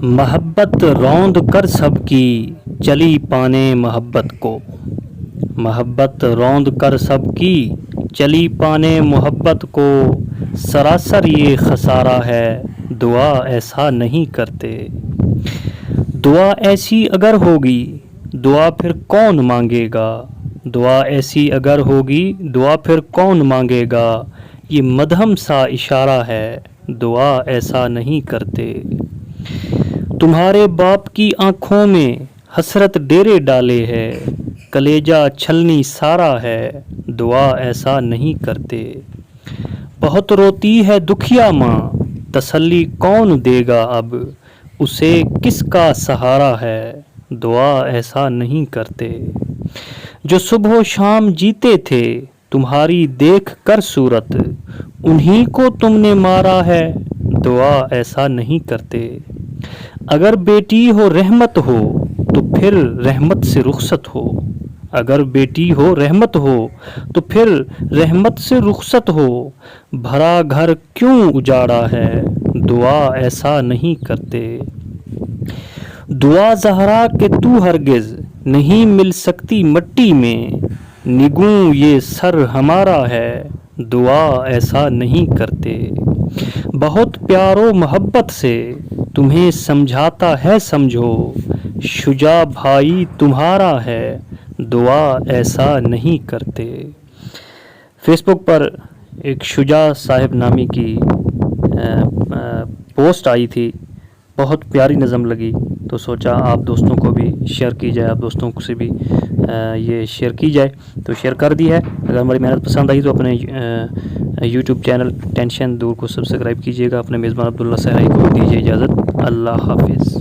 محبت روند کر سب کی چلی پانے محبت کو، محبت روند کر سب کی چلی پانے محبت کو، سراسر یہ خسارہ ہے دعا ایسا نہیں کرتے۔ دعا ایسی اگر ہوگی دعا پھر کون مانگے گا، دعا ایسی اگر ہوگی دعا پھر کون مانگے گا، یہ مدھم سا اشارہ ہے دعا ایسا نہیں کرتے۔ تمہارے باپ کی آنکھوں میں حسرت ڈیرے ڈالے ہے، کلیجہ چھلنی سارا ہے دعا ایسا نہیں کرتے۔ بہت روتی ہے دکھیا ماں تسلی کون دے گا اب، اسے کس کا سہارا ہے دعا ایسا نہیں کرتے۔ جو صبح و شام جیتے تھے تمہاری دیکھ کر صورت، انہی کو تم نے مارا ہے دعا ایسا نہیں کرتے۔ اگر بیٹی ہو رحمت ہو تو پھر رحمت سے رخصت ہو، اگر بیٹی ہو رحمت ہو تو پھر رحمت سے رخصت ہو، بھرا گھر کیوں اجاڑا ہے دعا ایسا نہیں کرتے۔ دعا زہرا کہ تو ہرگز نہیں مل سکتی مٹی میں، نگوں یہ سر ہمارا ہے دعا ایسا نہیں کرتے۔ بہت پیار و محبت سے تمہیں سمجھاتا ہے سمجھو، شجاع بھائی تمہارا ہے دعا ایسا نہیں کرتے۔ فیس بک پر ایک شجاع صاحب نامی کی پوسٹ آئی تھی، بہت پیاری نظم لگی تو سوچا آپ دوستوں کو بھی شیئر کی جائے، آپ دوستوں سے بھی یہ شیئر کی جائے تو شیئر کر دی ہے۔ اگر ہماری محنت پسند آئی تو اپنے یوٹیوب چینل ٹینشن دور کو سبسکرائب کیجیے گا۔ اپنے میزبان عبداللہ صحرائی کو دیجیے اجازت، اللہ حافظ۔